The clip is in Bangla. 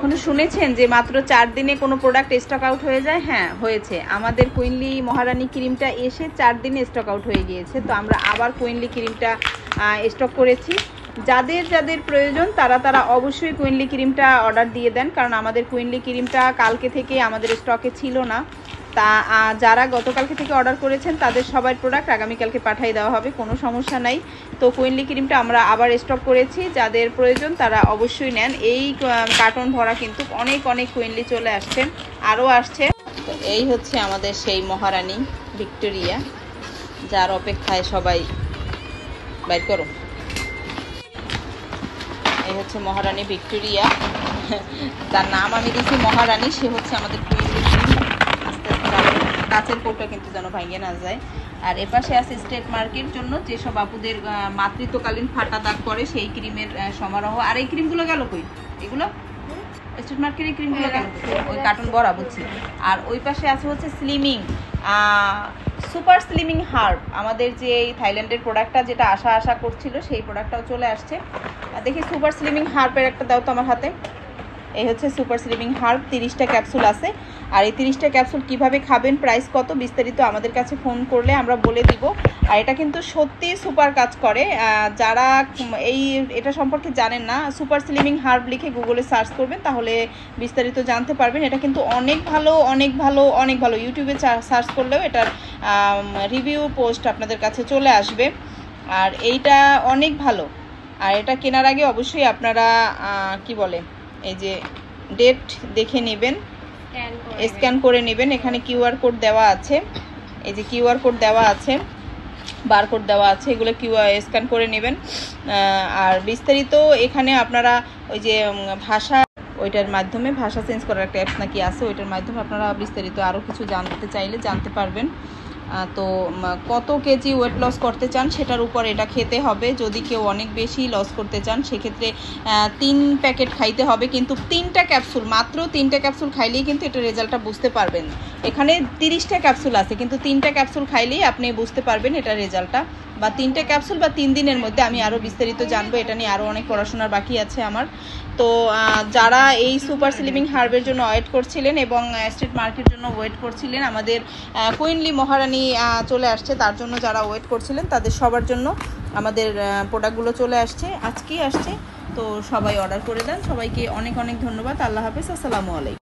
কখনো শুনেছেন যে মাত্র 4 দিনে কোনো প্রোডাক্ট স্টক আউট হয়ে যায়? হ্যাঁ, হয়েছে। আমাদের কুইনলি মহারানী ক্রিমটা এসে 4 দিনে স্টক আউট হয়ে গিয়েছে। তো আমরা আবার কুইনলি ক্রিমটা স্টক করেছি। যাদের যাদের প্রয়োজন তারা অবশ্যই কুইনলি ক্রিমটা অর্ডার দিয়ে দেন, কারণ আমাদের কুইনলি ক্রিমটা কালকে থেকে আমাদের স্টকে ছিল না। তা যারা গতকালকে থেকে অর্ডার করেছেন তাদের সবার প্রোডাক্ট আগামীকালকে পাঠিয়ে দেওয়া হবে, কোনো সমস্যা নাই। তো কুইনলি ক্রিমটা আমরা আবার স্টক করেছি, যাদের প্রয়োজন তারা অবশ্যই নেন। এই কার্টন ভরা কিন্তু অনেক অনেক কুইনলি চলে আসছে, আরও আসছে। তো এই হচ্ছে আমাদের সেই মহারানী ভিক্টোরিয়া, যার অপেক্ষায় সবাই বাইর করো। এই হচ্ছে মহারানী ভিক্টোরিয়া, তার নাম আমি দিয়েছি মহারানী। সে হচ্ছে আমাদের কুইনলি ক্রিম। কাচের কোটা কিন্তু যেন ভাঙিয়ে না যায়। আর এপাশে আছে স্টেট মার্কের জন্য যেসব আপুদের মাতৃত্বকালীন ফাটা দাগ করে সেই ক্রিমের সমারোহ। আর এই ক্রিমগুলো গেল কই? এগুলো স্টেট মার্কেটের ক্রিমগুলো গেল ওই কার্টন ভরা বুঝছি। আর ওই পাশে আছে হচ্ছে স্লিমিং, সুপার স্লিমিং হার্ব। আমাদের যে এই থাইল্যান্ডের প্রোডাক্টটা যেটা আশা করছিল সেই প্রোডাক্টটাও চলে আসছে। দেখি সুপার স্লিমিং হার্বের একটা দাও তো আমার হাতে। এই হচ্ছে সুপার স্লিমিং হার্ব, 30টা ক্যাপসুল আছে। আর এই 30টা ক্যাপসুল কিভাবে খাবেন, প্রাইস কত, বিস্তারিত আমাদের কাছে ফোন করলে আমরা বলে দিব। আর এটা কিন্তু সত্যি সুপার কাজ করে। যারা এটা সম্পর্কে জানেন না, সুপার স্লিমিং হার্ব লিখে গুগলে সার্চ করবেন, তাহলে বিস্তারিত জানতে পারবেন। এটা কিন্তু অনেক ভালো, অনেক ভালো, অনেক ভালো। ইউটিউবে সার্চ করলেও এটার রিভিউ পোস্ট আপনাদের কাছে চলে আসবে। আর এইটা অনেক ভালো। আর এটা কেনার আগে অবশ্যই আপনারা কি বলে, এই যে ডেট দেখে নেবেন, স্ক্যান করে নেবেন। এখানে কিউআর কোড দেওয়া আছে, এই যে কিউআর কোড দেওয়া আছে, বারকোড দেওয়া আছে, এগুলো স্ক্যান করে নেবেন। আর বিস্তারিত এখানে আপনারা ওই যে ওইটার মাধ্যমে ভাষা চেঞ্জ করার একটা অ্যাপস নাকি আছে, ওইটার মাধ্যমে আপনারা বিস্তারিত আরও কিছু জানতে চাইলে জানতে পারবেন। তো কত কেজি ওয়েট লস করতে চান সেটার উপর এটা খেতে হবে। যদি কেউ অনেক বেশি লস করতে চান সেক্ষেত্রে 3 প্যাকেট খাইতে হবে, কিন্তু 3টা ক্যাপসুল, মাত্র 3টা ক্যাপসুল খাইলেই কিন্তু এটা রেজাল্টটা বুঝতে পারবেন। এখানে 30টা ক্যাপসুল আছে, কিন্তু 3টা ক্যাপসুল খাইলেই আপনি বুঝতে পারবেন এটা রেজাল্টটা। বা 3টা ক্যাপসুল বা 3 দিনের মধ্যে। আমি আরও বিস্তারিত জানবো, এটা নিয়ে আরও অনেক পড়াশোনার বাকি আছে আমার। তো যারা এই সুপার স্লিমিং হার্বের জন্য ওয়েট করছিলেন এবং স্ট্রিট মার্কেটের জন্য ওয়েট করছিলেন, আমাদের কুইনলি মহারানী চলে আসছে, তার জন্য যারা ওয়েট করছিলেন তাদের সবার জন্য আমাদের প্রোডাক্টগুলো চলে আসছে, আজকেই আসছে। তো সবাই অর্ডার করে দেন। সবাইকে অনেক অনেক ধন্যবাদ। আল্লাহ হাফেজ, আসসালামু আলাইকুম।